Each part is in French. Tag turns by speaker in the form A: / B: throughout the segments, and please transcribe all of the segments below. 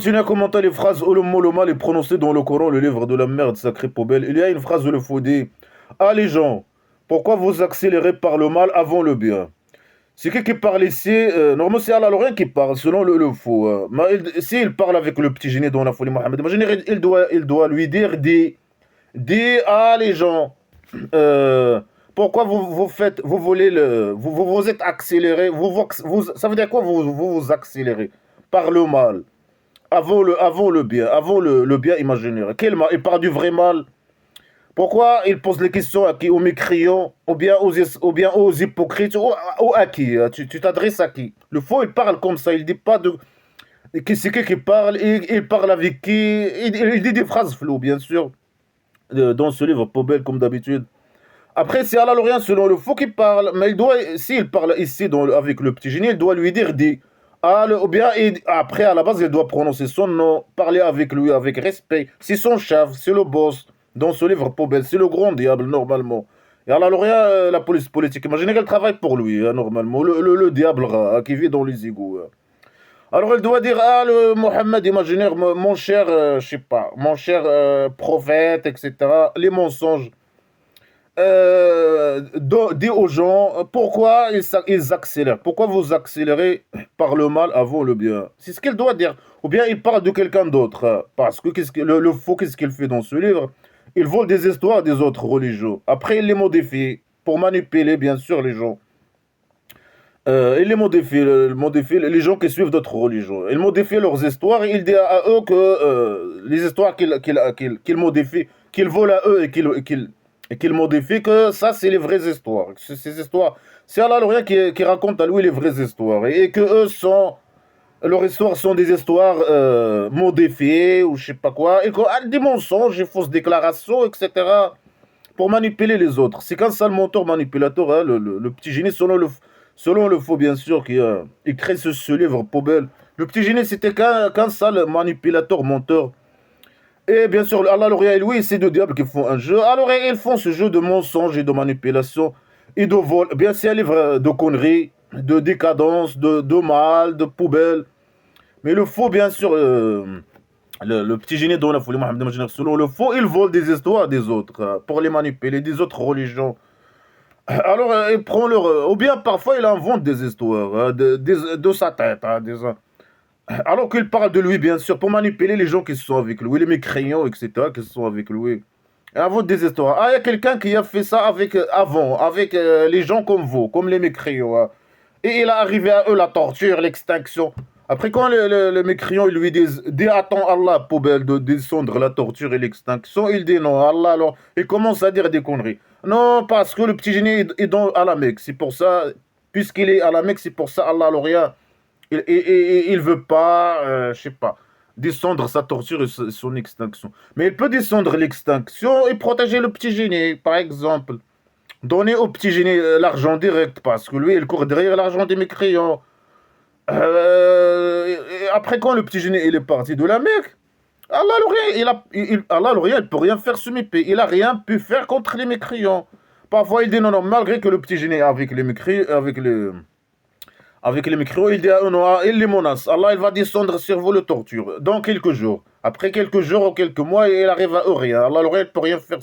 A: Continue à commenter les phrases Olomo le mal est prononcé dans le Coran, le livre de la merde sacrée poubelle. Il y a une phrase où le faut dire: ah les gens, pourquoi vous accélérez par le mal avant le bien? C'est qui parle ici? Normalement, c'est Allah Lorient qui parle, selon le faux. Mais s'il parle avec le petit génie dans la folie Mohammed, imaginez, il doit lui dire: ah les gens, euh, pourquoi vous voulez vous êtes accéléré, ça veut dire quoi vous accélérez par le mal? Avant le bien, avant le bien imaginaire. Quel mal? Il parle du vrai mal. Pourquoi il pose les questions à qui? Aux mécréants, ou bien aux hypocrites, ou à qui? Tu t'adresses à qui? Le faux, il parle comme ça. Il dit pas de. C'est qui parle? Il parle avec qui? Il dit des phrases floues, bien sûr, dans ce livre poubelle, comme d'habitude. Après, c'est Allah Lorient selon le faux qui parle. Mais s'il parle ici avec le petit génie, il doit lui dire des. Ah, ou bien, après, à la base, il doit prononcer son nom, parler avec lui avec respect. C'est son chef, c'est le boss. Dans ce livre poubelle, c'est le grand diable, normalement. Et Allah Lorient, la police politique, imaginez qu'elle travaille pour lui, hein, normalement. Le diable qui vit dans les égouts. Alors, elle doit dire: ah, le Mohammed imaginaire, mon cher, je sais pas, mon cher prophète, etc. Les mensonges. Dis aux gens pourquoi ils accélèrent. Pourquoi vous accélérez par le mal avant le bien? C'est ce qu'il doit dire. Ou bien il parle de quelqu'un d'autre. Parce que, le faux, qu'est-ce qu'il fait dans ce livre? Il vole des histoires des autres religions. Après, il les modifie pour manipuler, bien sûr, les gens. Il les modifie les gens qui suivent d'autres religions. Il modifie leurs histoires et il dit à eux que les histoires qu'il modifie, qu'il vole à eux et qu'il modifie, que ça, c'est les vraies histoires. Ces histoires, c'est Allah Lorient qui raconte à lui les vraies histoires. Et que leurs histoires sont des histoires modifiées ou je sais pas quoi. Et des mensonges, des fausses déclarations, etc. Pour manipuler les autres. C'est qu'un sale menteur manipulateur, hein, le petit génie, selon le faux, bien sûr, il crée ce livre poubelle. Le petit génie, c'était qu'un sale manipulateur menteur. Et bien sûr, Allah, Lauria et lui, c'est deux diables qui font un jeu. Alors, ils font ce jeu de mensonges et de manipulation et de vol. Bien, c'est un livre de conneries, de décadence, de mal, de poubelle. Mais le faux, bien sûr, le petit génie dans la folie, Mohamed Imaginaire, selon le faux, il vole des histoires des autres pour les manipuler, des autres religions. Alors, il prend leur. Ou bien parfois, il invente des histoires de sa tête. Alors qu'il parle de lui, bien sûr, pour manipuler les gens qui sont avec lui, les mécréants, etc., qui sont avec lui. Il invente des histoires. Ah, il y a quelqu'un qui a fait ça avant, avec les gens comme vous, comme les mécréants. Et il a arrivé à eux la torture, l'extinction. Après, quand les mécréants ils lui disent: dis attends Allah, poubelle, de descendre la torture et l'extinction, il dit non, Allah, alors, il commence à dire des conneries. Non, parce que le petit génie à la Mecque, c'est pour ça, puisqu'il est à la Mecque, c'est pour ça, Allah, Lauria, il veut pas, je sais pas, descendre sa torture et son extinction. Mais il peut descendre l'extinction et protéger le petit génie, par exemple. Donner au petit génie l'argent direct, parce que lui, il court derrière l'argent des mécréants. Et après, quand le petit génie il est parti de la Mecque, Allah l'Orient, Allah l'Orient, il peut rien faire sur mes pays. Il a rien pu faire contre les mécréants. Parfois, il dit non, non, malgré que le petit génie est avec les mécréants, il dit à eux, non, il les menace. Allah, il va descendre sur vous le torture dans quelques jours. Après quelques jours ou quelques mois, il arrive à eux rien. Allah l'Orient, il peut rien faire.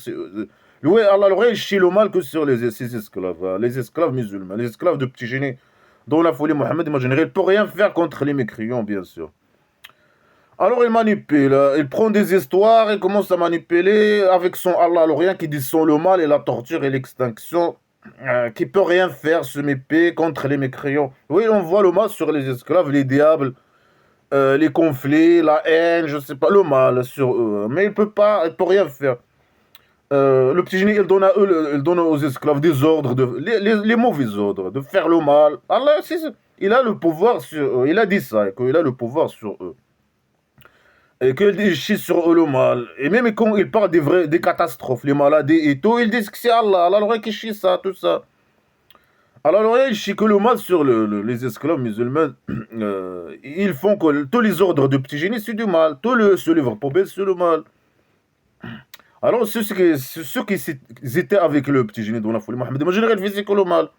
A: Oui, Allah l'Orient, il chie le mal que sur ses esclaves, les esclaves musulmans, les esclaves de petit génie. Dans la folie Mohammed, imaginez, il ne peut rien faire contre les mécréants, bien sûr. Alors il manipule, il prend des histoires et commence à manipuler avec son Allah l'Orient qui dit son le mal et la torture et l'extinction, qui peut rien faire ce mépé contre les mécréants. Oui, on voit le mal sur les esclaves, les diables, les conflits, la haine, je sais pas, le mal sur eux. Mais il peut rien faire. Le petit génie, il donne aux esclaves des ordres, les mauvais ordres, de faire le mal. Allah, il a le pouvoir sur eux. Il a dit ça, qu'il a le pouvoir sur eux. Et qu'il chie sur eux le mal. Et même quand il parle des catastrophes, les maladies et tout, ils disent que c'est Allah. Allah l'aurait qui chie ça, tout ça. Alors l'aurait il chie que le mal sur les esclaves musulmans. Ils font que tous les ordres de petit génie, c'est du mal. Ce livre poubelle, c'est le mal. Alors ceux qui étaient avec le petit génie dans la folie, Mohamed, imaginez, ils faisaient que le mal.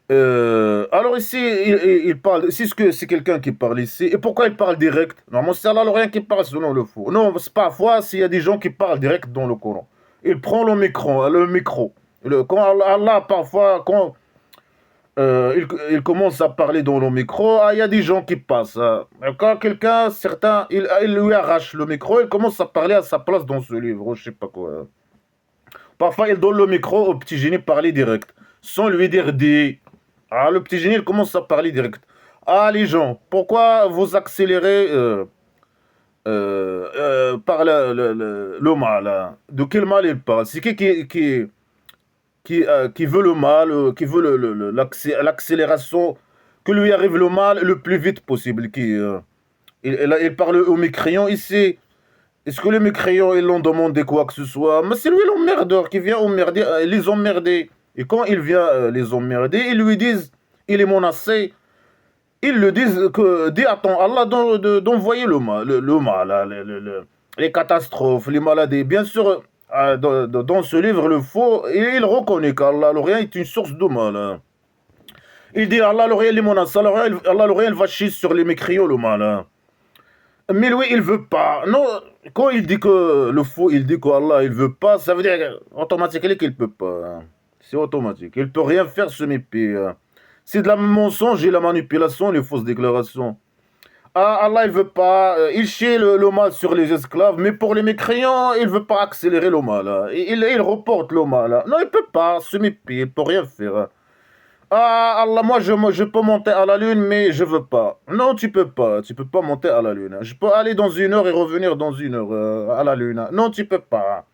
A: Alors ici, il parle, ici, ce que c'est quelqu'un qui parle ici. Et pourquoi il parle direct? Normalement, c'est Allah le rien qui parle selon le faux. Non, c'est parfois, s'il y a des gens qui parlent direct dans le Coran. Il prend le micro. Quand Allah, parfois, quand il commence à parler dans le micro, il y a des gens qui passent. Quand quelqu'un, certains, il lui arrache le micro, il commence à parler à sa place dans ce livre, je sais pas quoi. Parfois, il donne le micro au petit génie parler direct, sans lui dire des. Ah, le petit génie, il commence à parler direct. Ah, les gens, pourquoi vous accélérez par le mal, hein? De quel mal il parle? C'est qui veut le mal, qui veut l'accélération, que lui arrive le mal le plus vite possible. Il parle aux mécréants ici. Est-ce que les mécréants, ils l'ont demandé quoi que ce soit? Mais c'est lui l'emmerdeur qui vient emmerder, les emmerder. Et quand il vient les emmerder, ils lui disent, il est menacé. Ils le disent que, dis attends, Allah d'envoyer le mal, le mal, hein, les catastrophes, les maladies. Bien sûr, dans ce livre, le faux, il reconnaît qu'Allah l'Orient est une source de mal, hein. Il dit Allah l'Orient les menace, Allah l'Orient va chier sur les mécréants le mal, hein. Mais lui, il veut pas. Non, quand il dit que le faux, il dit qu'Allah, il veut pas, ça veut dire automatiquement qu'il peut pas, hein. C'est automatique. Il peut rien faire ce mépris, hein. C'est de la mensonge et la manipulation, les fausses déclarations. Ah, Allah, il veut pas, il chie le mal sur les esclaves, mais pour les mécréants, il veut pas accélérer le mal, hein. Il reporte le mal, hein. Non, il peut pas se mépier, il peut rien faire, hein. Ah, Allah, moi, je peux monter à la lune, mais je veux pas. Non, tu peux pas monter à la lune, hein. Je peux aller dans 1 heure et revenir dans 1 heure à la lune, hein. Non, tu peux pas.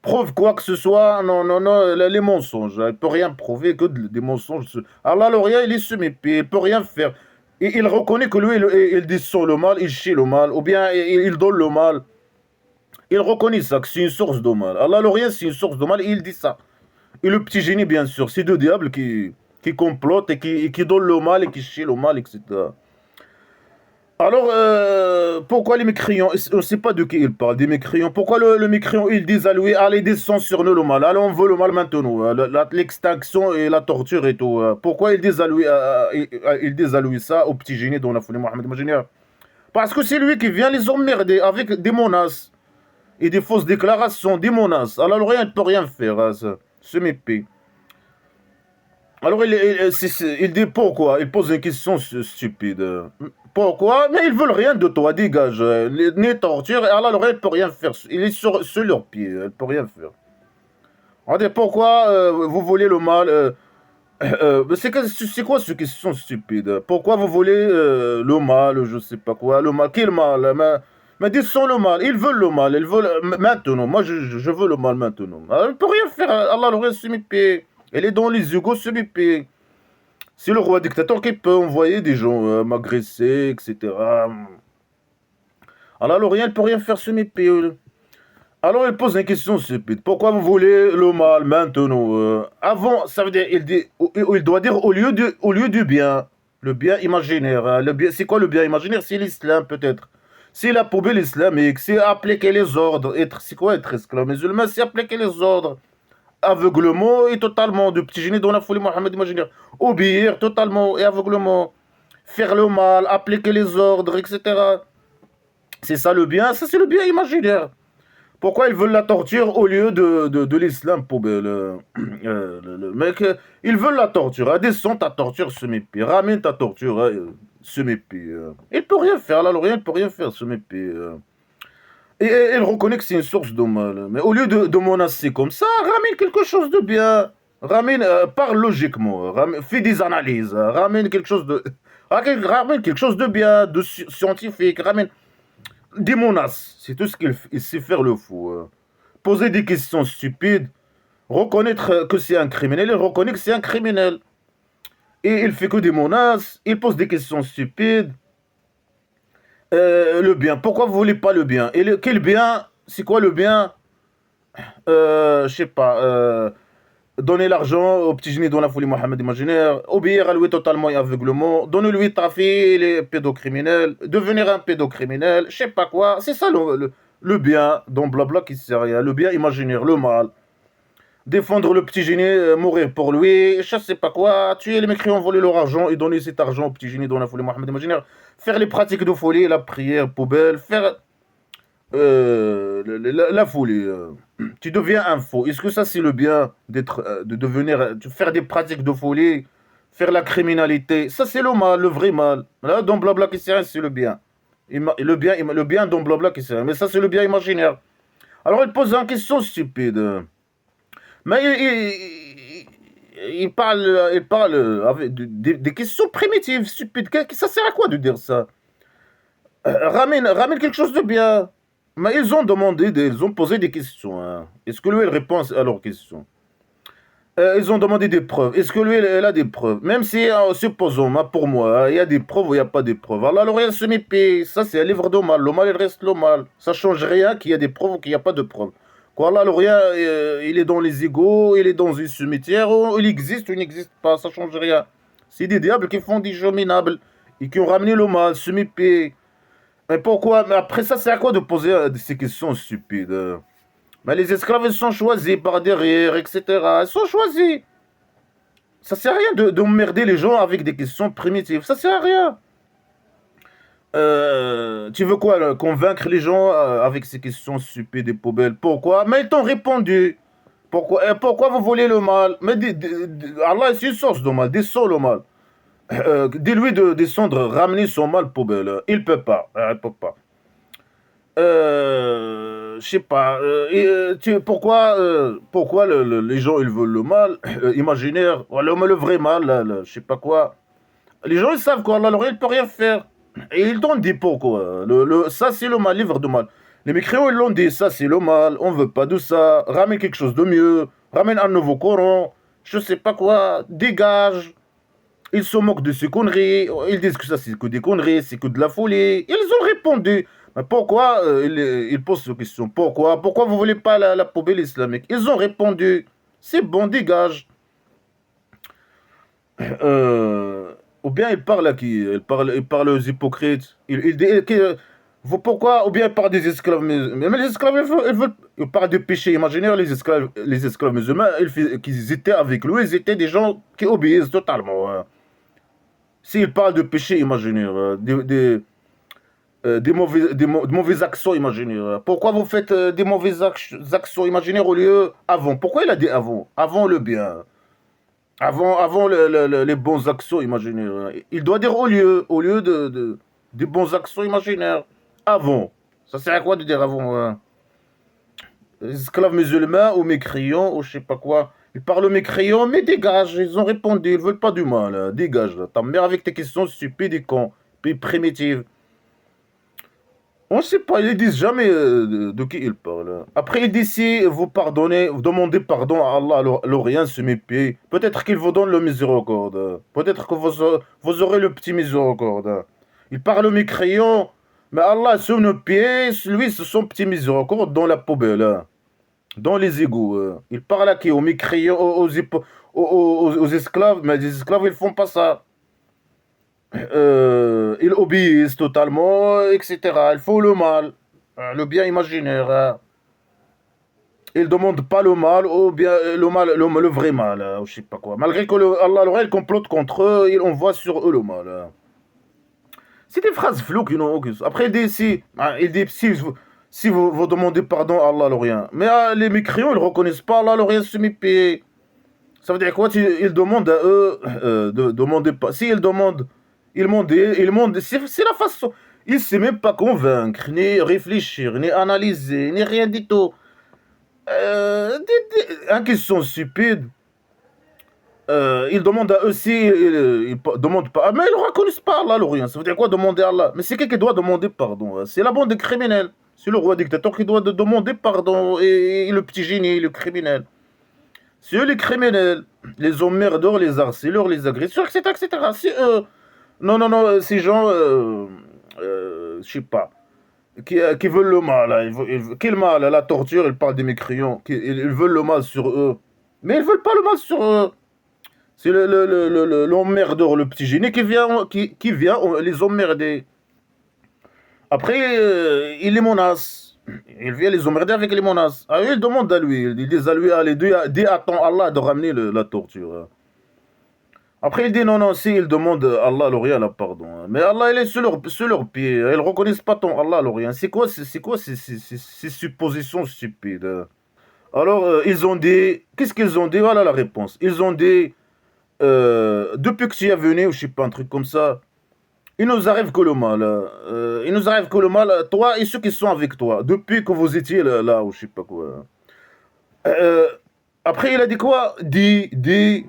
A: Prouve quoi que ce soit, non, non, non, les mensonges, hein. Il peut rien prouver que des mensonges. Allah, le rien, il est se mépie, il peut rien faire. Et il reconnaît que lui, il descend le mal, il chie le mal, ou bien il donne le mal. Il reconnaît ça, que c'est une source de mal. Allah, le rien, c'est une source de mal, et il dit ça. Et le petit génie, bien sûr, c'est deux diables qui complotent et qui donnent le mal et qui chient le mal, etc. Alors, pourquoi les mécréants, on ne sait pas de qui ils parlent, des mécréants. Pourquoi le mécréant, ils disent à lui, allez, descends sur nous le mal, allez, on veut le mal maintenant, l'extinction et la torture et tout. Pourquoi ils disent à lui, ils disent à lui ça, au petit génie dont la folie Mohamed Imaginaire? Parce que c'est lui qui vient les emmerder avec des menaces et des fausses déclarations, des menaces. Alors, rien ne peut rien faire, hein, ce mépris. Alors il dit pourquoi? Il pose une question stupide. Pourquoi? Mais ils veulent rien de toi, dégage. Ni torture, et Allah le ne peut rien faire. Il est sur leurs pieds, il ne peut rien faire. On dit pourquoi vous voulez le mal? C'est quoi cette question stupide? Pourquoi vous voulez le mal, je sais pas quoi, le mal? Quel mal? Mais disons le mal, ils veulent le mal, ils veulent maintenant. Moi je veux le mal maintenant. Il ne peut rien faire, Allah le reste sur mes pieds. Elle est dans les yeux, sur mes pieds. C'est le roi dictateur qui peut envoyer des gens m'agresser, etc. Alors, L'Orient ne peut rien faire sur mes pieds. Alors, il pose une question stupide. Pourquoi vous voulez le mal maintenant? Avant, ça veut dire, il doit dire au lieu du bien. Le bien imaginaire, hein. C'est quoi le bien imaginaire? C'est l'islam, peut-être. C'est la poubelle islamique. C'est appliquer les ordres. C'est quoi être esclave musulman? C'est appliquer les ordres aveuglement et totalement, de petit génie dans la folie Mohamed imaginaire. Obéir totalement et aveuglement. Faire le mal, appliquer les ordres, etc. C'est ça le bien, ça c'est le bien imaginaire. Pourquoi ils veulent la torture au lieu de l'islam, poubelle? Le mec, ils veulent la torture. Hein. Descends ta torture, ce mépris. Ramène ta torture, hein, ce mépris. Il peut rien faire, là, le rien, il peut rien faire, ce mépris. Et elle reconnaît que c'est une source de mal. Mais au lieu de menacer comme ça, ramène quelque chose de bien. Ramène, parle logiquement. Fais des analyses. Ramène quelque chose de. Ramène quelque chose de bien, de scientifique. Ramène des menaces. C'est tout ce qu'il sait faire le fou. Poser des questions stupides. Reconnaître que c'est un criminel. Il reconnaît que c'est un criminel. Et il fait que des menaces. Il pose des questions stupides. Le bien. Pourquoi vous voulez pas le bien? Et quel bien? C'est quoi le bien? Je sais pas. Donner l'argent au petit génie dans la folie Mohamed imaginaire. Obéir à lui totalement et aveuglement. Donner-lui trafic les pédocriminels. Devenir un pédocriminel. Je sais pas quoi. C'est ça le bien dans blabla qui sert à rien. Le bien imaginaire, le mal. défendre le petit génie, mourir pour lui, je sais pas quoi, tuer les mécréants, voler leur argent et donner cet argent au petit génie dans la folie Mohamed imaginaire, faire les pratiques de folie, la prière, poubelle, faire la folie. Tu deviens un faux. Est-ce que ça c'est le bien d'être, de devenir, de faire des pratiques de folie, faire la criminalité? Ça c'est le mal, le vrai mal. Là, dans Blabla qui sert, c'est le bien. Le bien dans Blabla qui sert. Mais ça c'est le bien imaginaire. Alors il pose une question stupide. Mais il parle avec des questions primitives, stupides. Ça sert à quoi de dire ça? Ramène quelque chose de bien. Mais ils ont demandé, ils ont posé des questions, hein. Est-ce que lui, il répond à leurs questions? Ils ont demandé des preuves. Est-ce que lui, il a des preuves? Même si, supposons, pour moi, il y a des preuves ou il n'y a pas de preuves. Alors, rien se mépie. Ça, c'est un livre de mal. Le mal, il reste le mal. Ça ne change rien qu'il y a des preuves ou qu'il n'y a pas de preuves. Quoi, là, le rien, il est dans les égaux, il est dans une cimetière, ou il existe ou il n'existe pas. Ça ne change rien. C'est des diables qui font des jeux minables et qui ont ramené le mal, se mépie. Mais pourquoi? Mais après ça, c'est à quoi de poser ces questions stupides? Mais les esclaves, ils sont choisis par derrière, etc. Ils sont choisis. Ça sert à rien d'emmerder les gens avec des questions primitives. Ça sert à rien. Tu veux quoi, là, convaincre les gens avec ces questions stupides et poubelles? Pourquoi? Mais ils t'ont répondu. Pourquoi vous voulez le mal? Mais Allah, c'est une source de mal, descend le mal. Dis-lui de descendre, ramener son mal poubelle. Il peut pas. Il peut pas. Je sais pas. Pourquoi les gens ils veulent le mal imaginaire, ou le vrai mal, je sais pas quoi. Les gens ils savent quoi, alors ils peuvent rien faire. Et ils t'ont dit pourquoi. Ça c'est le mal, livre de mal. Les mécréants ils l'ont dit, ça c'est le mal, on veut pas de ça. Ramène quelque chose de mieux, ramène un nouveau Coran, je sais pas quoi, dégage. Ils se moquent de ces conneries, ils disent que ça c'est que des conneries, c'est que de la folie. Ils ont répondu. Mais pourquoi ils posent cette question? Pourquoi vous voulez pas la poubelle islamique? Ils ont répondu. C'est bon, dégage. Ou bien il parle à qui? Il parle aux hypocrites. Il dit pourquoi? Ou bien il parle des esclaves. Mais les esclaves, il parle de péché imaginaire. Les esclaves musulmans, qu'ils étaient avec lui, ils étaient des gens qui obéissent totalement, hein. S'il parle de péché imaginaire, de mauvais actions imaginaires, pourquoi vous faites des mauvaises actions imaginaires au lieu avant? Pourquoi il a dit avant? Avant le bien. Avant les bons actions imaginaires. Il doit dire au lieu des bons actions imaginaires. Avant. Ça sert à quoi de dire avant, hein? Esclaves musulmans ou mécréants ou je sais pas quoi. Ils parlent aux mécréants, mais dégage. Ils ont répondu. Ils veulent pas du mal, hein. Dégage, là. Ta mère avec tes questions stupides et cons. Puis primitives. On ne sait pas, ils disent jamais de qui ils parlent. Après, ils disent si vous pardonnez, vous demandez pardon à Allah, alors rien se mépie. Peut-être qu'il vous donne le miséricorde. Peut-être que vous aurez le petit miséricorde. Il parle aux mécréants, mais Allah sur nos pieds, lui, c'est son petit miséricorde dans la poubelle, dans les égouts. Il parle à qui? Aux mécréants, aux esclaves, mais les esclaves, ils font pas ça. Ils obéissent totalement, etc. Ils font le mal, le bien imaginaire, hein. Ils ne demandent pas le mal, ou bien le mal, le vrai mal, ou je sais pas quoi. Malgré que Allah, le réel complote contre eux, il envoie sur eux le mal, hein. C'est des phrases floues qui n'ont aucun sens. Après, il dit si vous demandez pardon à Allah, le rien. Mais les mécréants, ils ne reconnaissent pas Allah, le rien se mépie. Ça veut dire quoi? Ils demandent à eux de demander pas. Si ils demandent, ils demandent. C'est la façon. Ils ne savent même pas convaincre, ni réfléchir, ni analyser, ni rien du tout. Une question stupide. Ils demandent à eux si ils demandent pas. Mais ils ne reconnaissent pas Allah, le rien. Ça veut dire quoi demander à Allah? Mais c'est qui doit demander pardon, hein? C'est la bande des criminels. C'est le roi dictateur qui doit demander pardon. Et le petit génie, le criminel. C'est eux les criminels, les emmerdeurs, les harceleurs, les agresseurs, etc., etc. C'est eux. Non, non, non, ces gens, je sais pas, qui veulent le mal, hein. Quel mal? La torture, ils parlent des mécréants. Ils veulent le mal sur eux. Mais ils veulent pas le mal sur eux. C'est l'emmerdeur, le petit génie qui vient les emmerder. Après, il les menace. Il vient les emmerder avec les menaces. Ah, il demande à lui, il dit à lui, allez, dis à ton Allah de ramener la torture. Après, il dit non, non, si, il demande à Allah l'Orient la pardon. Mais Allah, il est sur leur pied. Ils ne reconnaissent pas ton Allah l'Orient. C'est quoi ces suppositions stupides? Alors, ils ont dit, qu'est-ce qu'ils ont dit? Voilà la réponse. Ils ont dit, depuis que tu es venu, ou je sais pas, un truc comme ça, il nous arrive que le mal. Il nous arrive que le mal, toi et ceux qui sont avec toi, depuis que vous étiez là ou je sais pas quoi. Euh, Après, il a dit quoi? Dit,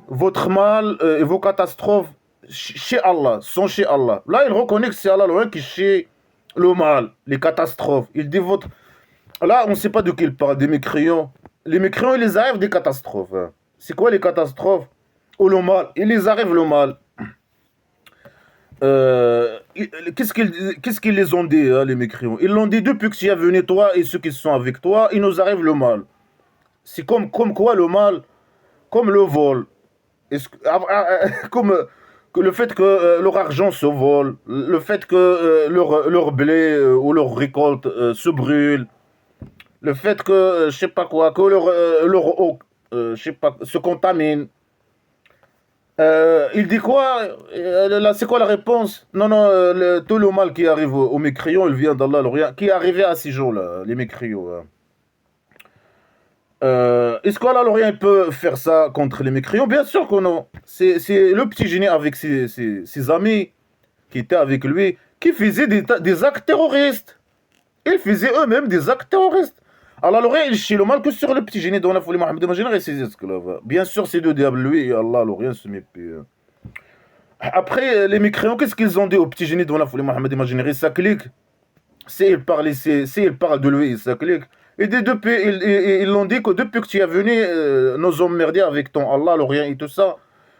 A: votre mal et vos catastrophes chez Allah, sont chez Allah. Là, il reconnaît que c'est Allah loin qui chez le mal, les catastrophes. Il dit votre. Là, on ne sait pas de qui il parle, des mécréants. Les mécréants, ils les arrivent des catastrophes. Hein. C'est quoi les catastrophes? Ou le mal? Il les arrive le mal. Qu'est-ce qu'ils les ont dit, hein, les mécréants? Ils l'ont dit depuis que tu es venu, toi et ceux qui sont avec toi, il nous arrive le mal. C'est comme quoi le mal, comme le vol. Comme que le fait que leur argent se vole, le fait que leur blé ou leur récolte se brûle, le fait que, je sais pas quoi, que leur eau, je sais pas, se contamine. Il dit quoi? Là, c'est quoi la réponse? Non, non, tout le mal qui arrive aux mécréants, il vient d'Allah, l'Orient, qui est arrivé à ces jours-là, les mécréants. Hein. Est-ce qu'Allah, l'Orient peut faire ça contre les mécréants? Bien sûr que non. C'est le petit génie avec ses amis qui étaient avec lui, qui faisaient des actes terroristes. Ils faisaient eux-mêmes des actes terroristes. Allah, l'Orient, il chie le mal que sur le petit génie dont la folie Mohammed imaginaire et ses esclaves. Bien sûr, c'est deux diables, lui et Allah, l'Orient se méfie. Après, les mécréants, qu'est-ce qu'ils ont dit au petit génie dont la folie Mohammed imaginaire? Ça clique. Il parle de lui, ça clique. Et ils l'ont dit que depuis que tu es venu, nous emmerder avec ton Allah, l'Orient et tout ça,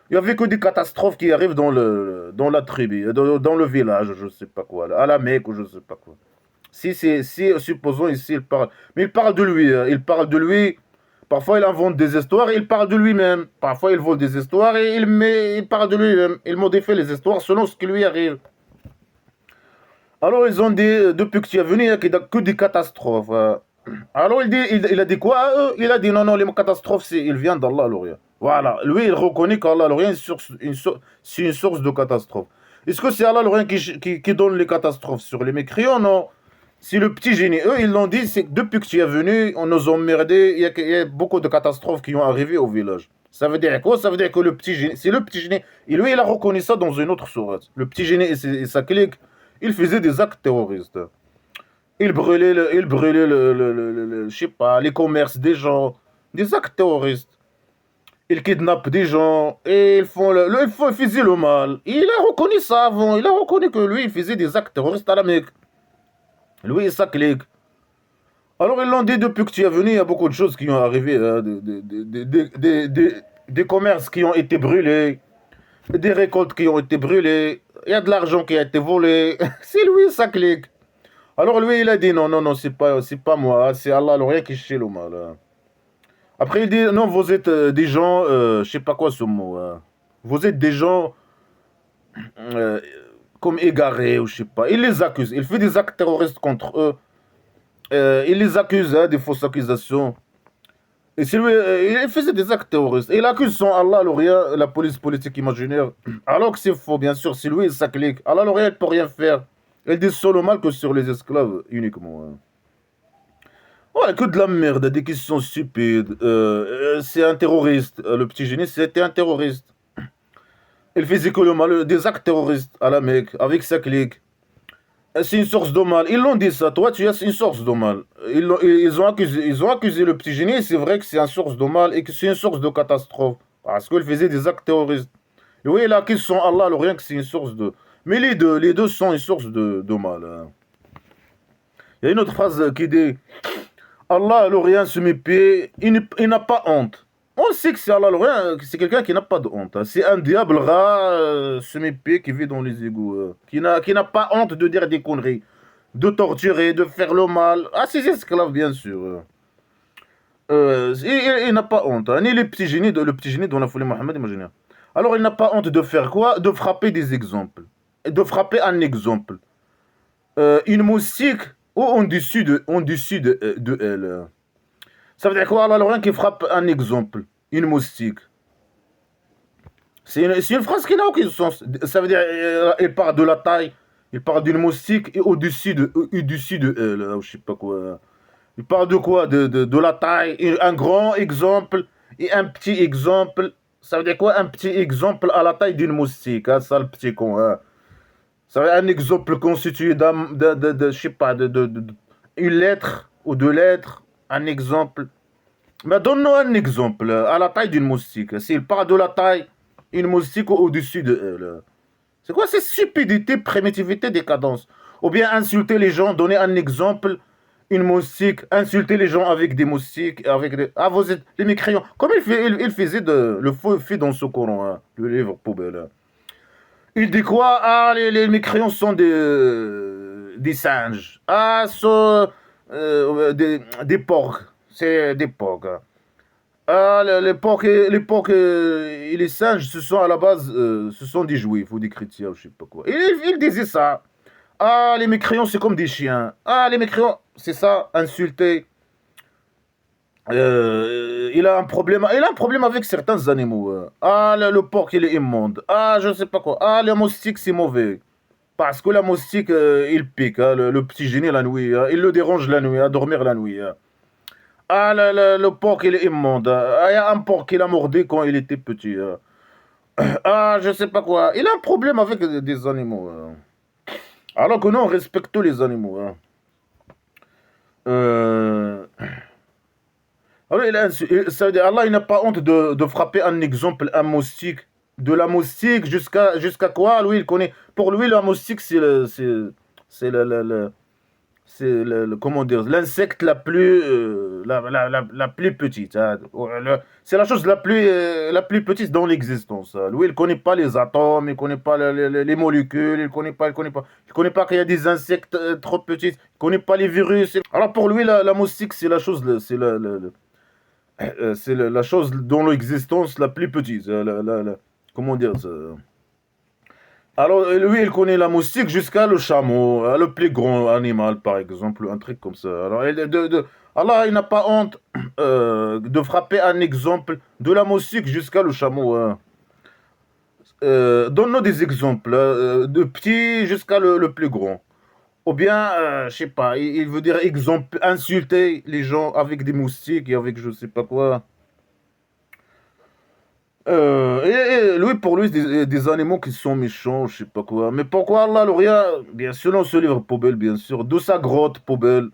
A: il n'y avait que des catastrophes qui arrivent dans la tribu, dans le village, je ne sais pas quoi, à la Mecque ou je ne sais pas quoi. Si, supposons ici, il parle. Mais il parle de lui, hein, il parle de lui. Parfois, il invente des histoires et il parle de lui-même. Parfois, il vole des histoires et il parle de lui-même. Il modifie les histoires selon ce qui lui arrive. Alors, ils ont dit, depuis que tu es venu, il n'y a que des catastrophes. Alors, il a dit quoi? Il a dit, non, non, les catastrophes, il vient d'Allah, l'Orient. Voilà. Lui, il reconnaît qu'Allah, l'Orient, c'est une source de catastrophes. Est-ce que c'est Allah, l'Orient, qui donne les catastrophes sur les mécréants? Non. Si le petit génie, eux, ils l'ont dit, c'est que depuis que tu es venu, on nous a emmerdé, il y a beaucoup de catastrophes qui ont arrivé au village. Ça veut dire quoi? Ça veut dire que le petit génie, c'est le petit génie, et lui, il a reconnu ça dans une autre sourate. Le petit génie et sa clique, ils faisaient des actes terroristes. Ils brûlaient je sais pas, les commerces des gens, des actes terroristes. Ils kidnappent des gens et ils faisaient le mal. Et il a reconnu ça avant, il a reconnu que lui, il faisait des actes terroristes à la Mecque. Lui et sa clique. Alors ils l'ont dit depuis que tu es venu, il y a beaucoup de choses qui ont arrivé, hein, des commerces qui ont été brûlés, des récoltes qui ont été brûlées, il y a de l'argent qui a été volé. C'est lui et sa clique. Alors lui il a dit non, non, non, c'est pas moi, c'est Allah l'Orient qui fait le mal. Hein. Après il dit non, vous êtes des gens, je sais pas quoi ce mot, hein. Vous êtes des gens euh, comme égarés ou je sais pas. Il les accuse, il fait des actes terroristes contre eux. Il les accuse, hein, des fausses accusations. Et c'est lui, il faisait des actes terroristes. Et il accuse son Allah, l'Orient, la police politique imaginaire. Alors que c'est faux, bien sûr, c'est lui et sa clique. Allah, l'Orient, il ne peut rien faire. Il dit sur le mal que sur les esclaves uniquement. Hein. Ouais, que de la merde, des questions stupides. C'est un terroriste. Le petit génie, c'était un terroriste. Il faisait que le mal, des actes terroristes à la Mecque, avec sa clique. C'est une source de mal. Ils l'ont dit ça. Toi, tu es une source de mal. Ils ont accusé le petit génie. C'est vrai que c'est une source de mal et que c'est une source de catastrophe. Parce qu'il faisait des actes terroristes. Et oui, il accuse son Allah, le rien que c'est une source de. Mais les deux sont une source de mal. Hein. Il y a une autre phrase qui dit Allah, le rien se méfie. Il n'a pas honte. On sait que c'est Allah, le rien, c'est quelqu'un qui n'a pas de honte. Hein. C'est un diable rat, semi-pied qui vit dans les égouts. Qui n'a pas honte de dire des conneries, de torturer, de faire le mal. Ah, c'est esclaves, bien sûr. Il n'a pas honte. Hein. Ni le petit génie dont la folie Mohammed, imaginez. Alors, il n'a pas honte de faire quoi? De frapper des exemples. De frapper un exemple. Une moustique ou en dessus de elle. Ça veut dire quoi? Alors, rien qui frappe un exemple, une moustique. C'est une phrase qui n'a aucun sens. Ça veut dire, il parle de la taille, il parle d'une moustique et au-dessus de elle, je sais pas quoi. Il parle de quoi? De la taille, un grand exemple et un petit exemple. Ça veut dire quoi? Un petit exemple à la taille d'une moustique, hein, ça le petit con. Hein. Ça veut dire un exemple constitué je sais pas, une lettre ou deux lettres, un exemple. Mais donne-nous un exemple à la taille d'une moustique. S'il parle de la taille, une moustique au-dessus de elle. C'est quoi cette stupidité, primitivité, décadence? Ou bien insulter les gens, donner un exemple, une moustique, insulter les gens avec des moustiques, avec des... Ah, vous êtes les mécréants. Comme il faisait le faux fait dans ce Coran, hein, le livre poubelle. Hein. Il dit quoi? Ah, les mécréants sont des singes. Ah, sont des porcs. C'est des porcs. Hein. Ah, l'époque et les singes, ce sont à la base, ce sont des juifs ou des chrétiens, je sais pas quoi. Et il disait ça. Ah, les mécréants, c'est comme des chiens. Ah, les mécréants, c'est ça, insulter. Il a un problème avec certains animaux. Hein. Ah, le porc, il est immonde. Ah, je sais pas quoi. Ah, le moustique, c'est mauvais. Parce que la moustique, il pique, hein, le petit génie la nuit. Hein. Il le dérange la nuit, à dormir la nuit. Hein. Ah, le porc, il est immonde. Ah, il y a un porc qui l'a mordu quand il était petit. Ah, je sais pas quoi. Il a un problème avec des animaux. Alors que nous, on respecte tous les animaux. Hein. Euh, alors, ça veut dire, Allah, il n'a pas honte de frapper un exemple, un moustique. De la moustique jusqu'à quoi? Lui, il connaît. Pour lui, la moustique, c'est comment dire, l'insecte la plus, la plus petite. Hein. C'est la chose la plus petite dans l'existence. Hein. Lui, il ne connaît pas les atomes, il ne connaît pas les molécules, il connaît pas qu'il y a des insectes trop petits, il ne connaît pas les virus. Alors pour lui, la moustique, c'est la chose, c'est la chose dans l'existence la plus petite. Comment dire ça? Alors, lui, il connaît la moustique jusqu'à le chameau, le plus grand animal, par exemple, un truc comme ça. Alors, Allah, il n'a pas honte de frapper un exemple de la moustique jusqu'à le chameau. Hein. Donne-nous des exemples, de petit jusqu'à le plus grand. Ou bien, je sais pas, il veut dire exemple, insulter les gens avec des moustiques et avec je sais pas quoi. Et lui, pour lui, des animaux qui sont méchants, je sais pas quoi. Mais pourquoi Allah, Lauria, bien sûr, dans ce livre poubelle, bien sûr, de sa grotte poubelle,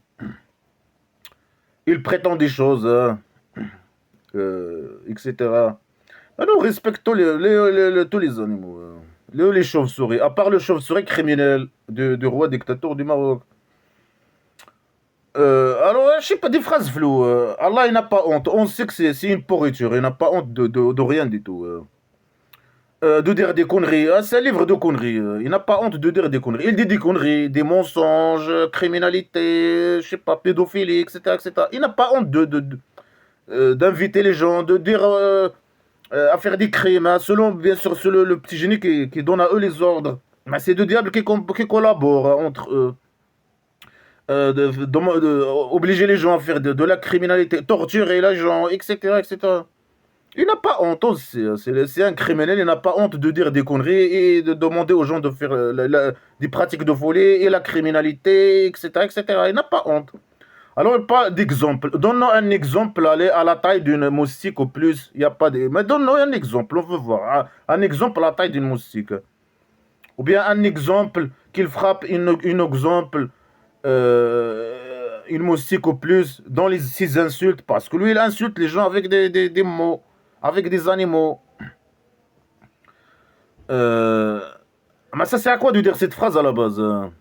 A: il prétend des choses, hein, etc. Alors, respectons tous les animaux. Hein. Les chauves-souris, à part le chauve-souris criminel du roi dictateur du Maroc. Alors, je sais pas, des phrases floues. Allah, il n'a pas honte. On sait que c'est une pourriture. Il n'a pas honte de rien du tout. De dire des conneries. Ah, c'est un livre de conneries. Il n'a pas honte de dire des conneries. Il dit des conneries, des mensonges, criminalité, je sais pas, pédophilie, etc., etc. Il n'a pas honte d'inviter les gens, de dire à faire des crimes, hein, selon, bien sûr, selon le petit génie qui donne à eux les ordres. Mais c'est deux diables qui collaborent entre eux. Obliger les gens à faire de la criminalité, torturer les gens, etc., etc. Il n'a pas honte, c'est un criminel, il n'a pas honte de dire des conneries et de demander aux gens de faire des pratiques de folie et la criminalité, etc., etc. Il n'a pas honte. Alors, pas d'exemple. Donne-nous un exemple allez, à la taille d'une moustique au plus. Il n'y a pas de... Mais donne-nous un exemple, on veut voir. Hein. Un exemple à la taille d'une moustique. Ou bien un exemple qu'il frappe une exemple, une moustique au plus dans ses insultes. Parce que lui, il insulte les gens avec des mots, avec des animaux. Mais ça sert à quoi de dire cette phrase à la base? Hein?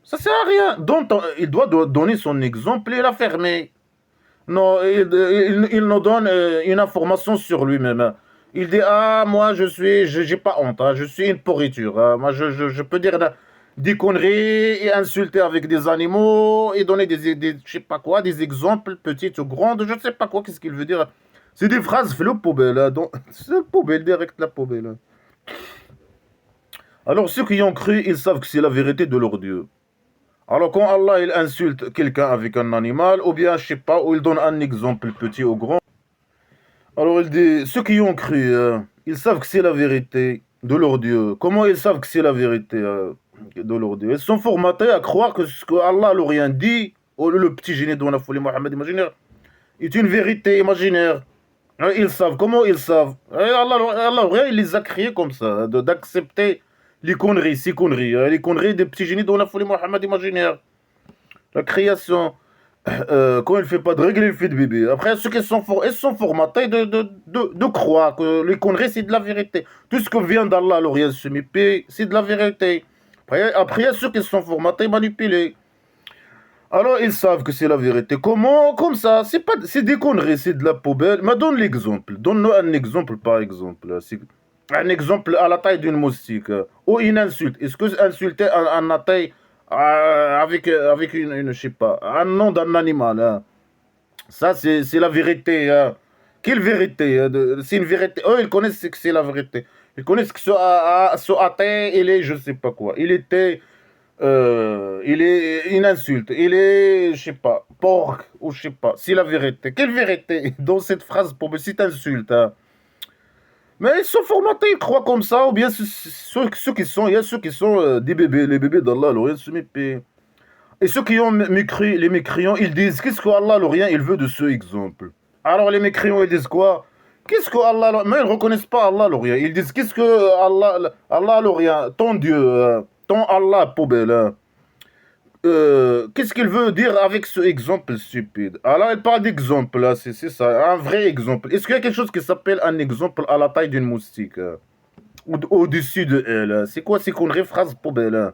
A: Ça sert à rien. Donc, il doit donner son exemple et la fermer. Non, il nous donne une information sur lui-même. Il dit, ah, moi, j'ai pas honte, hein, je suis une pourriture. Hein. Moi, je peux dire des conneries et insulter avec des animaux et donner je sais pas quoi, des exemples, petites ou grandes, je sais pas quoi, qu'est-ce qu'il veut dire. C'est des phrases floues poubelle. Hein, c'est poubelle, direct la poubelle. Hein. Alors, ceux qui y ont cru, ils savent que c'est la vérité de leur Dieu. Alors quand Allah il insulte quelqu'un avec un animal, ou bien je sais pas, ou il donne un exemple petit ou grand, alors il dit, ceux qui ont cru, ils savent que c'est la vérité de leur Dieu. Comment ils savent que c'est la vérité de leur Dieu? Ils sont formatés à croire que ce que Allah leur a dit, ou le petit génie dont la folie Mohammed imaginaire, est une vérité imaginaire. Ils savent, comment ils savent? Allah, il les a créés comme ça, d'accepter les conneries, ces conneries, les conneries des petits génies dont la folie Mohammed imaginaire. La création, quand il ne fait pas de règles, il fait de bébé. Après, ceux qui sont, ils sont formatés de croire que les conneries, c'est de la vérité. Tout ce que vient d'Allah, l'Orient semi-paix, c'est de la vérité. Après, il y a ceux qui sont formatés, manipulés. Alors, ils savent que c'est la vérité. Comment? Comme ça. C'est pas, c'est des conneries, c'est de la poubelle. Mais donne l'exemple. Donne-nous un exemple, par exemple. Un exemple à la taille d'une moustique. Ou une insulte. Est-ce que insulter un taille avec je sais pas, un nom d'un animal, hein. Ça, c'est la vérité, hein. Quelle vérité, hein, c'est une vérité. Eux, ils connaissent que c'est la vérité. Ils connaissent que ce athée, il est je sais pas quoi. Il est une insulte. Il est, je sais pas, porc, ou je sais pas. C'est la vérité. Quelle vérité dans cette phrase pour me cette insulte, hein. Mais ils sont formatés, ils croient comme ça, ou bien ceux qui sont, il y a ceux qui sont des bébés, les bébés d'Allah, alors ils se mettent. Et ceux qui ont mécrit, les mécréants, ils disent qu'est-ce que Allah, rien, il veut de ce exemple. Alors les mécréants, ils disent quoi? Qu'est-ce que Allah, mais ils ne reconnaissent pas Allah, rien. Ils disent qu'est-ce que Allah, rien, ton Dieu, ton Allah, poubelle, hein. Qu'est-ce qu'il veut dire avec ce exemple stupide? Alors il parle d'exemple, là, c'est ça, un vrai exemple. Est-ce qu'il y a quelque chose qui s'appelle un exemple à la taille d'une moustique, ou au-dessus de elle, hein? C'est quoi ces conneries phrases poubelle, hein?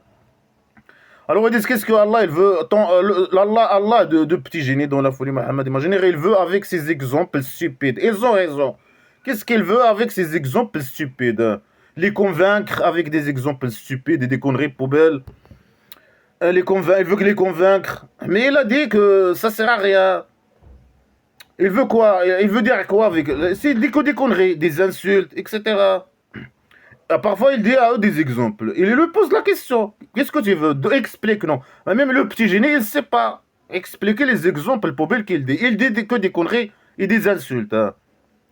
A: Alors ils disent qu'est-ce que Allah il veut, Allah de petit génie dans la folie Mohammed imaginaire, il veut avec ses exemples stupides. Ils ont raison. Qu'est-ce qu'il veut avec ses exemples stupides? Les convaincre avec des exemples stupides et des conneries poubelles. Il veut que les convaincre. Mais il a dit que ça sert à rien. Il veut quoi? Il veut dire quoi avec... C'est des conneries, des insultes, etc. Parfois, il dit à eux des exemples. Il lui pose la question. Qu'est-ce que tu veux? Explique, non. Mais même le petit génie, il ne sait pas expliquer les exemples poubelles qu'il dit. Il dit que des conneries et des insultes, hein.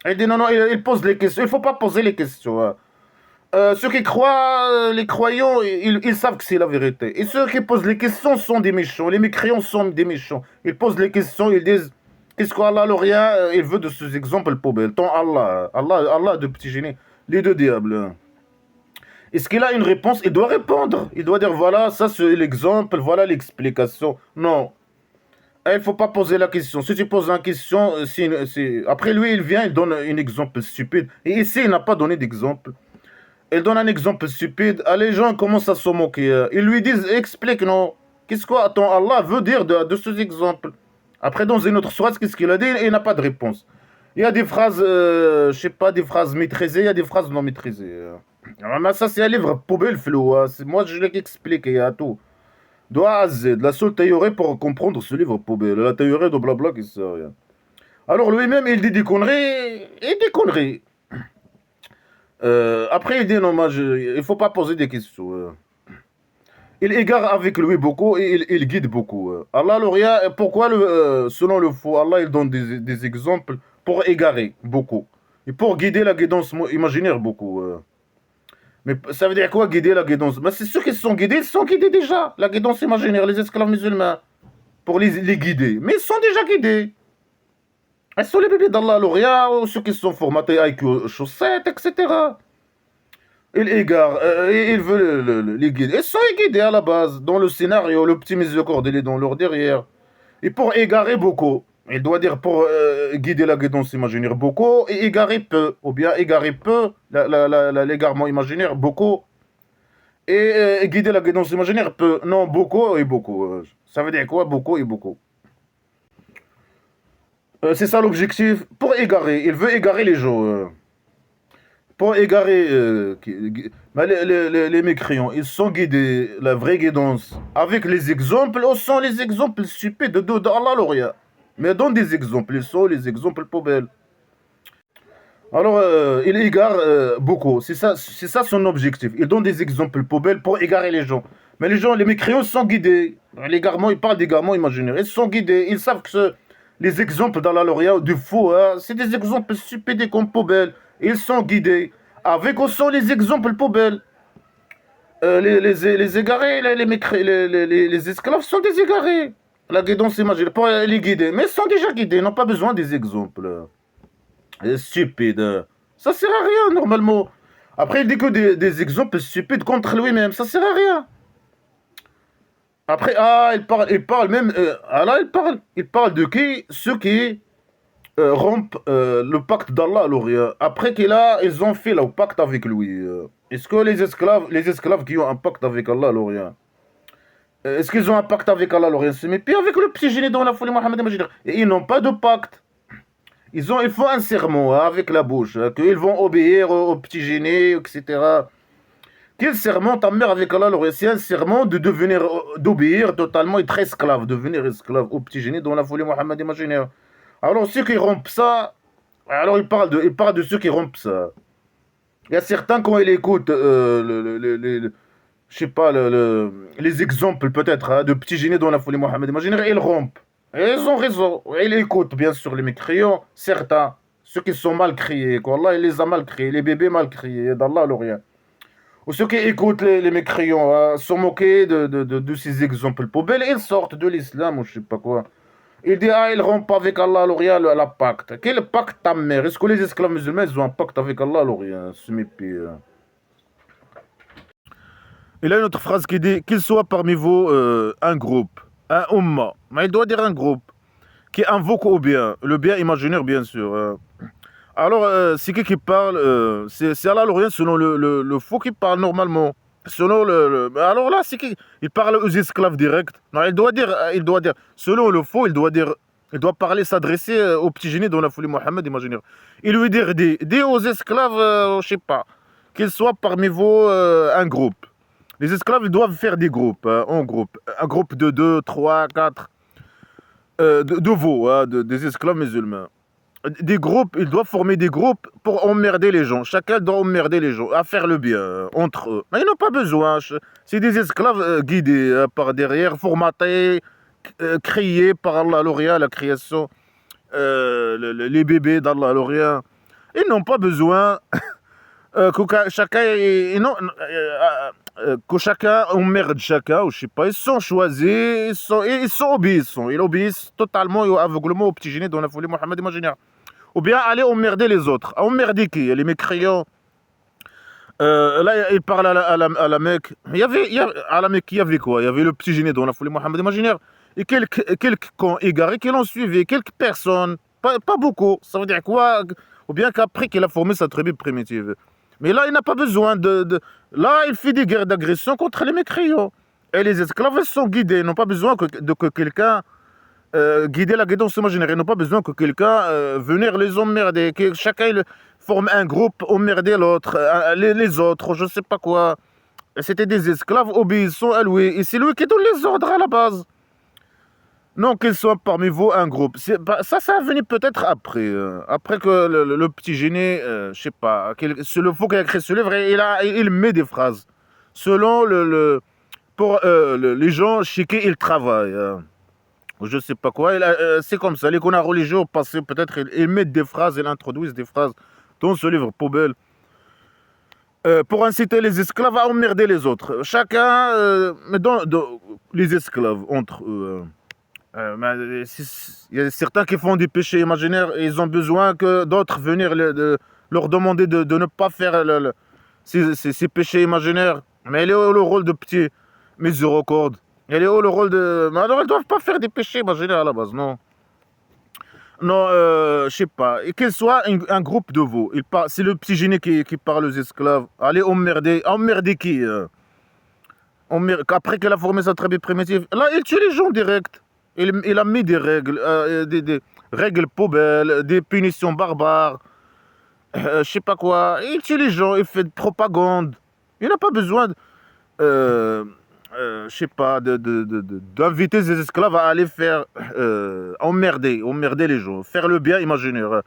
A: Il dit non, non, il pose les questions. Il ne faut pas poser les questions, hein. Ceux qui croient, les croyants, ils savent que c'est la vérité. Et ceux qui posent les questions sont des méchants. Les mécréants sont des méchants. Ils posent les questions, ils disent qu'est-ce qu'Allah, le rien, il veut de ces exemples poubelles. Tant Allah de petit génie, les deux diables, hein. Est-ce qu'il a une réponse? Il doit répondre. Il doit dire voilà, ça c'est l'exemple, voilà l'explication. Non. Il ne faut pas poser la question. Si tu poses la question, après lui, il vient, il donne un exemple stupide. Et ici, il n'a pas donné d'exemple. Il donne un exemple stupide. Ah, les gens commencent à se moquer. Ils lui disent explique, non. Qu'est-ce que Allah veut dire de ce exemple? Après, dans une autre sourate, qu'est-ce qu'il a dit? Il n'a pas de réponse. Il y a des phrases, je sais pas, des phrases maîtrisées, il y a des phrases non maîtrisées. Mais ça, c'est un livre poubelle, flou, hein. Moi, je l'ai expliqué à tout. De A à Z. La seule théorie pour comprendre ce livre poubelle. La théorie de blabla qui sert à rien. Alors lui-même, il dit des conneries et des conneries. Après, il dit non, il ne faut pas poser des questions. Il égare avec lui beaucoup et il guide beaucoup. Allah, pourquoi, selon le faux, Allah, il donne des exemples pour égarer beaucoup. Et pour guider la guidance imaginaire beaucoup. Mais ça veut dire quoi guider la guidance? Mais c'est ceux qui sont guidés, ils sont guidés déjà. La guidance imaginaire, les esclaves musulmans, pour les guider. Mais ils sont déjà guidés. Ils sont les bébés d'Allah, ou ceux qui sont formatés avec chaussettes, etc. Ils égarent, ils veulent les guider. Ils sont guidés à la base, dans le scénario, le petit miséricorde, il est dans leur derrière. Et pour égarer beaucoup, il doit dire pour guider la guidance imaginaire beaucoup et égarer peu, ou bien égarer peu, l'égarement imaginaire beaucoup, et guider la guidance imaginaire peu. Non, beaucoup et beaucoup. Ça veut dire quoi, beaucoup et beaucoup? C'est ça l'objectif. Pour égarer, il veut égarer les gens. Pour égarer mais les mécréants, ils sont guidés, la vraie guidance, avec les exemples, ou sont les exemples stupides d'Allah l'Orient. Mais dans des exemples, ils sont les exemples poubelles. Alors, il égare beaucoup. C'est ça son objectif. Il donne des exemples poubelles pour égarer les gens. Mais les gens, les mécréants sont guidés. L'égarement, ils parlent d'égarement imaginaire. Ils sont guidés. Ils savent que les exemples dans la lauréat du faux, hein, c'est des exemples stupides comme poubelles. Ils sont guidés. Avec aussi les exemples poubelles. Les égarés, les esclaves sont des égarés. La guidance imaginaire, pour les guider. Mais ils sont déjà guidés. Ils n'ont pas besoin des exemples. Stupide. Ça sert à rien, normalement. Après, il dit que des exemples stupides contre lui-même. Ça sert à rien. Après, ah, il parle même. Ah là, il parle de qui? Ceux qui rompent le pacte d'Allah, alors. Après ils ont fait le pacte avec lui. Est-ce que les esclaves qui ont un pacte avec Allah, alors, est-ce qu'ils ont un pacte avec Allah, alors? Mais puis avec le petit génie dans la folie Mohammed, et ils n'ont pas de pacte. Ils font un serment, hein, avec la bouche, hein, qu'ils vont obéir au petit génie, etc. Quel serment ta mère avec Allah, c'est un serment de devenir, d'obéir totalement, être esclave, devenir esclave au petit génie dans la folie Mohammed imaginaire. Alors ceux qui rompent ça, alors il parle de ceux qui rompent ça. Il y a certains quand ils écoutent, je sais pas, les exemples peut-être, hein, de petits génies dans la folie Mohammed imaginaire, ils rompent. Et ils ont raison. Ils écoutent bien sûr les mécréants, certains, ceux qui sont mal criés, qu'Allah il les a mal criés, les bébés mal criés, d'Allah le rien. Ou ceux qui écoutent les mécréants, hein, sont moqués de ces exemples poubelles, ils sortent de l'islam ou je sais pas quoi. Il dit, ah, ils rompent avec Allah le rien, la pacte. Quel pacte ta mère? Est-ce que les esclaves musulmans ils ont un pacte avec Allah le rien? Ce mépi. Il a une autre phrase qui dit qu'il soit parmi vous un groupe, un umma. Mais il doit dire un groupe qui invoque au bien, le bien imaginaire bien sûr. Alors, c'est qui parle? C'est Allah l'Orient selon le faux qui parle normalement. Selon alors là, c'est qui? Il parle aux esclaves directs. Non, il doit dire, selon le faux, il doit parler, s'adresser au petit génie dans la folie Mohammed imaginaire. Il lui dire, dis aux esclaves, je sais pas, qu'ils soient parmi vous un groupe. Les esclaves, ils doivent faire des groupes, en groupe. Un groupe de 2, 3, 4, de veaux, hein, des esclaves musulmans. Des groupes, ils doivent former des groupes pour emmerder les gens. Chacun doit emmerder les gens, à faire le bien entre eux. Mais ils n'ont pas besoin. C'est des esclaves guidés par derrière, formatés, créés par Allah l'Orient, la création, les bébés d'Allah l'Orient. Ils n'ont pas besoin chacun, non, que chacun emmerde chacun, ou je sais pas. Ils sont choisis, ils sont obéissants. Ils obéissent totalement et aveuglement au petit génie dans la folie Mohammed imaginaire. Ou bien aller emmerder les autres. Emmerder qui? Les mécréants. Là, il parle à la Mecque. À la Mecque, il y avait quoi? Il y avait le petit génie dans la folie Mohammed imaginaire. Et quelques camps égarés qui l'ont suivi. Quelques personnes. Pas beaucoup. Ça veut dire quoi? Ou bien qu'après qu'il a formé sa tribu primitive. Mais là, il n'a pas besoin Là, il fait des guerres d'agression contre les mécréants. Et les esclaves sont guidés. Ils n'ont pas besoin que quelqu'un guider la guidance imaginaire. Ils n'ont pas besoin que quelqu'un venir les emmerder. Que chacun il forme un groupe, emmerder l'autre, les autres, je sais pas quoi. C'était des esclaves obéissants à lui. Et c'est lui qui donne les ordres à la base. Non, qu'ils soient parmi vous un groupe. Ça a venu peut-être après. Après que le petit génie, je sais pas, c'est le faux qui a écrit ce livre, et il met des phrases. Selon pour les gens chez qui il travaille. Je sais pas quoi. C'est comme ça. Les connards religieux au passé, peut-être, ils mettent des phrases, ils introduisent des phrases dans ce livre poubelle pour inciter les esclaves à emmerder les autres. Chacun, les esclaves entre eux. Il y a certains qui font des péchés imaginaires et ils ont besoin que d'autres venir leur demander de ne pas faire ces péchés imaginaires. Mais il est où le rôle de petit miséricorde? Il est où le rôle de... Mais alors ils ne doivent pas faire des péchés imaginaires à la base, non. Non, je sais pas. Et qu'il soit un groupe de veaux. C'est le petit génie qui parle aux esclaves. Allez emmerder. Emmerder qui après qu'elle a formé sa tribu primitive. Là, il tue les gens direct. Il a mis des règles, des règles poubelles, des punitions barbares, je sais pas quoi. Il tue les gens, il fait de propagande. Il n'a pas besoin, je sais pas, d'inviter ses esclaves à aller faire emmerder les gens, faire le bien imaginaire.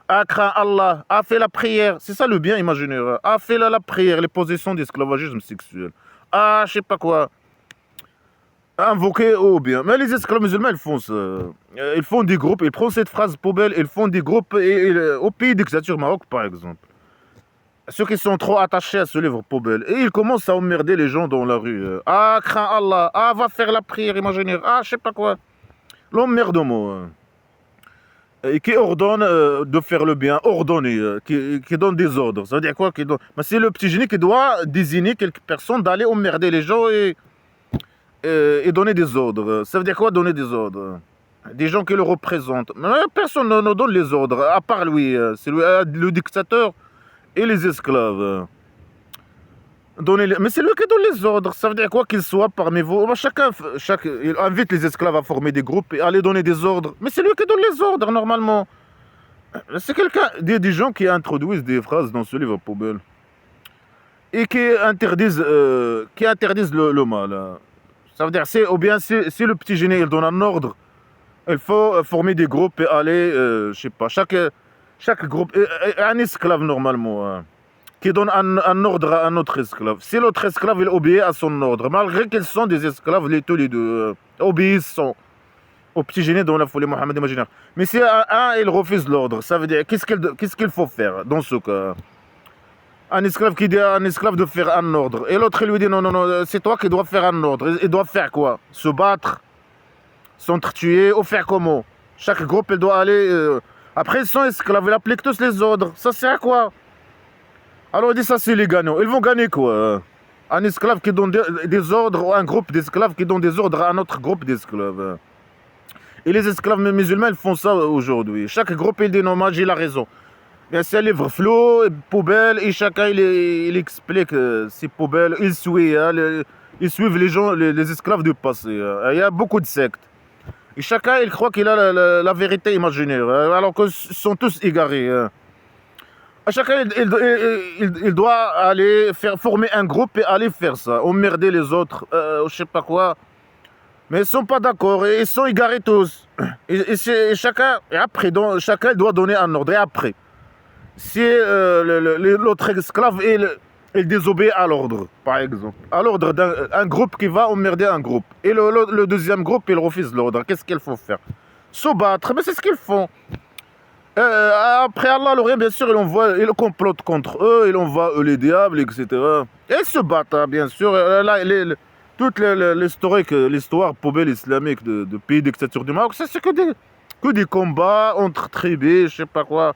A: a craint Allah, a fait la prière. C'est ça le bien imaginaire. A fait la prière, les positions d'esclavagisme sexuel. Ah, je sais pas quoi. Invoquer au bien. Mais les esclaves musulmans, ils font ça. Ils font des groupes, ils prennent cette phrase poubelle, ils font des groupes au pays dictature Maroc, par exemple. Ceux qui sont trop attachés à ce livre poubelle. Et ils commencent à emmerder les gens dans la rue. Ah, crains Allah. Ah, va faire la prière imaginaire. Ah, je sais pas quoi. L'emmerdement. Et qui ordonne de faire le bien, ordonné, qui donne des ordres. Ça veut dire quoi qui donne... Mais c'est le petit génie qui doit désigner quelques personnes d'aller emmerder les gens et donner des ordres. Ça veut dire quoi donner des ordres? Des gens qui le représentent. Mais personne ne donne les ordres, à part lui. C'est lui, le dictateur et les esclaves. Mais c'est lui qui donne les ordres. Ça veut dire quoi qu'il soit parmi vous. Il invite les esclaves à former des groupes et à aller donner des ordres. Mais c'est lui qui donne les ordres, normalement. C'est quelqu'un, des gens qui introduisent des phrases dans ce livre poubelle. Et qui interdisent le mal. Ça veut dire, ou bien si le petit génie il donne un ordre, il faut former des groupes et aller, je sais pas, chaque groupe, un esclave normalement. Qui donne un ordre à un autre esclave. Si l'autre esclave, il obéit à son ordre, malgré qu'ils sont des esclaves, tous les deux, obéissant au petit génie dans la folie Mohammed imaginaire. Mais si un, il refuse l'ordre, ça veut dire, qu'est-ce qu'il faut faire dans ce cas? Un esclave qui dit à un esclave de faire un ordre, et l'autre lui dit, non, non, non, c'est toi qui dois faire un ordre. Il doit faire quoi? Se battre, s'entretuer, ou faire comment? Chaque groupe, il doit aller... Après, ils sont esclaves, ils appliquent tous les ordres. Ça sert à quoi? Alors, il dit ça, c'est les gagnants. Ils vont gagner quoi? Un esclave qui donne des ordres ou un groupe d'esclaves qui donne des ordres à un autre groupe d'esclaves. Et les esclaves musulmans, ils font ça aujourd'hui. Chaque groupe, il dit non, moi, j'ai la raison. Bien, c'est un livre flou, poubelle, et chacun, il explique ces poubelles. Ils suivent les gens, les esclaves du passé. Il y a beaucoup de sectes. Et chacun, il croit qu'il a la vérité imaginaire, alors qu'ils sont tous égarés. À chacun, il doit aller former un groupe et aller faire ça, emmerder les autres, je sais pas quoi. Mais ils sont pas d'accord, et ils sont égarés tous. Et chacun, chacun doit donner un ordre. Et après, si l'autre esclave, il désobéit à l'ordre, par exemple, à l'ordre d'un groupe qui va emmerder un groupe, et le deuxième groupe, il refuse l'ordre, qu'est-ce qu'il faut faire? Se battre, mais c'est ce qu'ils font. Après Allah, le rien, bien sûr, il complote contre eux, il envoie les diables, etc. Et ils se battent, hein, bien sûr. Là, toute l'histoire poubelle islamique de pays dictature du Maroc, c'est que des combats entre tribus, je sais pas quoi,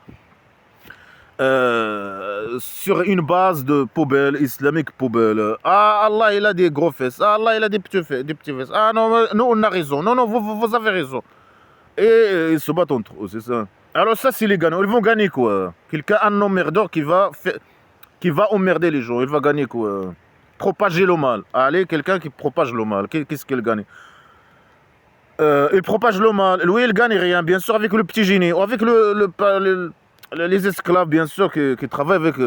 A: sur une base de poubelle islamique poubelle. Ah, Allah, il a des gros fesses. Ah, Allah, il a des petits fesses. Ah, non, nous, on a raison. Non, non, vous avez raison. Et ils se battent entre eux, c'est ça. Alors ça, c'est les gagnants. Ils vont gagner quoi? Un emmerdeur qui va emmerder les gens. Il va gagner quoi? Propager le mal. Allez, quelqu'un qui propage le mal. Qu'est-ce qu'il gagne? Il propage le mal. Lui, il gagne rien. Bien sûr, avec le petit génie. Ou avec les esclaves, bien sûr, qui travaillent avec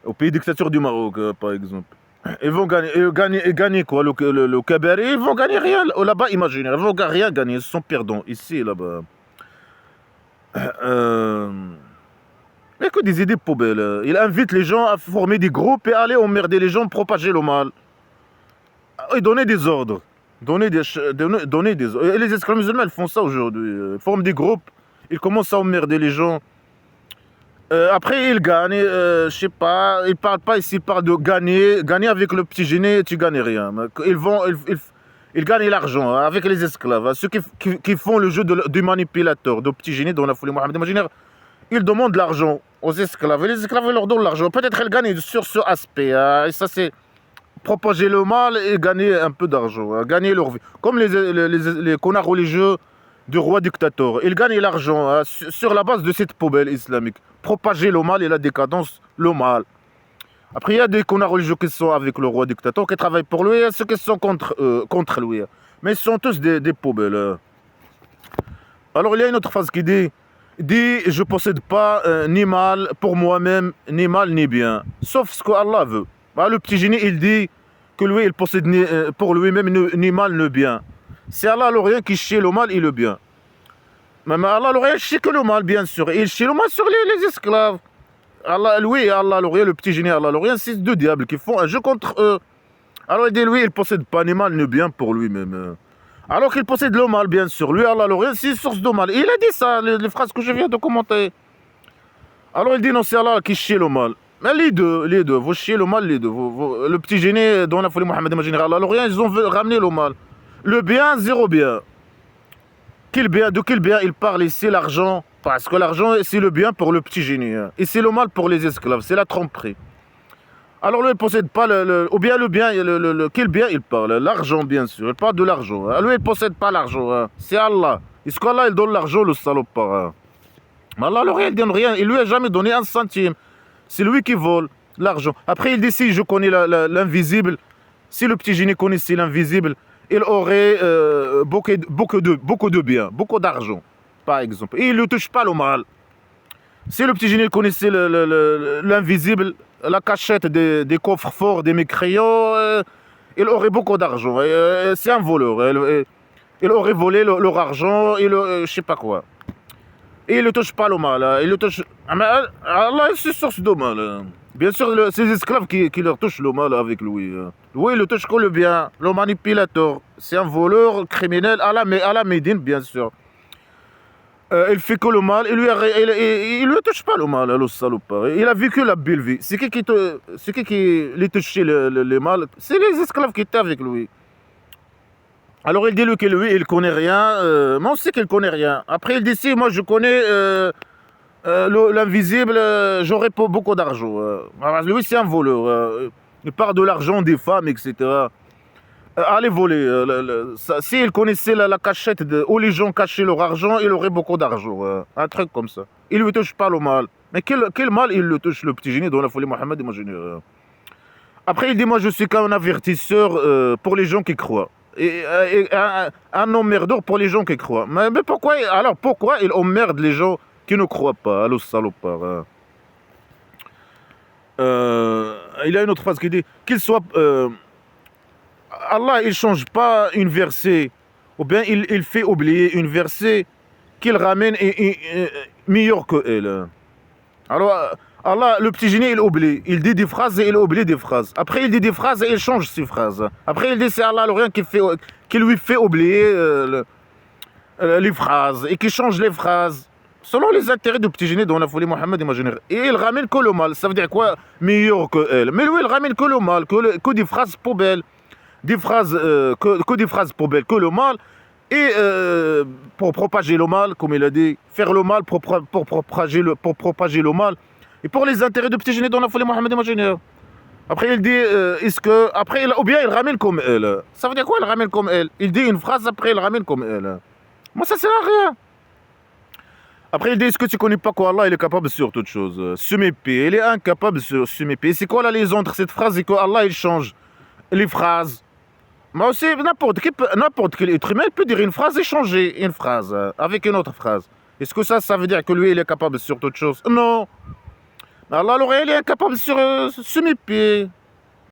A: au pays dictature du Maroc, par exemple. Ils vont gagner quoi? Le cabaret, ils vont gagner rien. Là-bas, imaginaire. Ils vont rien gagner. Ils sont perdants. Ici, là-bas. Mais que des idées poubelles. Il invite les gens à former des groupes et aller emmerder les gens, propager le mal. Et donner des ordres. Donner des ordres. Et les esclaves musulmans, ils font ça aujourd'hui. Ils forment des groupes. Ils commencent à emmerder les gens. Après, ils gagnent. Je sais pas. Ils parlent pas ici, ils parlent de gagner. Gagner avec le petit génie, tu gagnes rien. Ils gagnent l'argent avec les esclaves. Ceux qui font le jeu du manipulateur, de petit génie dans la folie Mohammed imaginaire, ils demandent de l'argent aux esclaves. Et les esclaves ils leur donnent l'argent. Peut-être qu'ils gagnent sur ce aspect. Et ça, c'est propager le mal et gagner un peu d'argent. Gagner leur vie. Comme les connards religieux du roi dictateur. Ils gagnent l'argent sur la base de cette poubelle islamique. Propager le mal et la décadence, le mal. Après, il y a des connards religieux qui sont avec le roi dictateur, qui travaillent pour lui, et ceux qui sont contre lui. Mais ils sont tous des poubelles. Alors, il y a une autre phrase qui dit je ne possède pas ni mal pour moi-même, ni mal ni bien, sauf ce que Allah veut. Bah, le petit génie, il dit que lui, il possède pour lui-même ni mal ni bien. C'est Allah le rien qui chie le mal et le bien. Mais Allah l'Orient chie que le mal, bien sûr. Il chie le mal sur les esclaves. Allah, lui et Allah l'Orient, le petit génie Allah l'Orient, c'est deux diables qui font un jeu contre eux. Alors il dit, lui, il possède pas ni mal ni bien pour lui-même. Alors qu'il possède le mal, bien sûr. Lui, Allah l'Orient, c'est une source de mal. Il a dit ça, les phrases que je viens de commenter. Alors il dit, non, c'est Allah qui chie le mal. Mais les deux, vous chiez le mal, les deux. Le petit génie dans la folie Mohammed et général, alors rien, ils ont ramené le mal. Le bien, zéro bien. De quel bien il parle ici, l'argent? Parce que l'argent, c'est le bien pour le petit génie. Et c'est le mal pour les esclaves, c'est la tromperie. Alors lui, il ne possède pas ou bien le bien, quel bien il parle? L'argent, bien sûr, il parle de l'argent. Lui, il ne possède pas l'argent, c'est Allah. Est-ce qu'Allah, il donne l'argent, le salopard? Mais Allah, le rien, il ne donne rien, il lui a jamais donné un centime. C'est lui qui vole l'argent. Après, il dit, si je connais l'invisible, si le petit génie connaissait l'invisible, il aurait beaucoup de biens, beaucoup d'argent, par exemple. Et il ne touche pas le mal. Si le petit génie connaissait l'invisible, la cachette des coffres forts des mécréants, il aurait beaucoup d'argent. C'est un voleur. Il aurait volé leur argent, je ne sais pas quoi. Et il ne touche pas le mal. Il le touche. Allah, c'est source de mal. Bien sûr, c'est les esclaves qui leur touchent le mal avec lui. Lui, il ne touche que le bien. Le manipulateur. C'est un voleur criminel à la Médine, bien sûr. Il fait que le mal. Il lui touche pas le mal, le salopard. Il a vécu la belle vie. C'est qui lui touchait le mal? C'est les esclaves qui étaient avec lui. Alors il dit que lui, il connaît rien. Moi aussi qu'il connaît rien. Après il dit si moi je connais l'invisible, j'aurais pas beaucoup d'argent. Lui c'est un voleur. Il parle de l'argent des femmes, etc. Allez voler. S'il connaissait la cachette où les gens cachaient leur argent, il aurait beaucoup d'argent. Un truc comme ça. Il lui touche pas le mal. Mais quel mal il le touche, le petit génie dans la folie Mohammed, imagine. Après il dit moi je suis qu'un avertisseur pour les gens qui croient. Et un emmerdeur pour les gens qui croient. Mais pourquoi il emmerde les gens qui ne croient pas? Allô, salopard. Il y a une autre phrase qui dit qu'il soit. Allah, il ne change pas une versée, ou bien il fait oublier une versée qu'il ramène meilleure que elle. Alors, Allah, le petit génie, il oublie. Il dit des phrases et il oublie des phrases. Après, il dit des phrases et il change ses phrases. Après, il dit c'est Allah, le rien qui lui fait oublier les phrases et qui change les phrases. Selon les intérêts du petit génie dont la folie Mohammed imaginaire. Et il ramène que le mal. Ça veut dire quoi? Meilleur que elle. Mais lui, il ramène que le mal, que des phrases poubelles. Des phrases, que des phrases poubelles, que le mal. Et pour propager le mal, comme il a dit, faire le mal pour propager le mal. Et pour les intérêts de petit génie dans la folie Mohammed imaginaire. Après il dit, ou bien il ramène comme elle. Ça veut dire quoi il ramène comme elle? Il dit une phrase, après il ramène comme elle. Moi ça sert à rien. Après il dit, est-ce que tu connais pas qu'Allah il est capable sur toute chose? Semer-paix, il est incapable sur semer-paix. C'est quoi la liaison entre cette phrase et qu'Allah il change les phrases? Moi aussi, n'importe quel être humain peut dire une phrase et changer une phrase avec une autre phrase. Est-ce que ça veut dire que lui il est capable sur toute chose? Non. Allah, il est incapable sur semer-paix.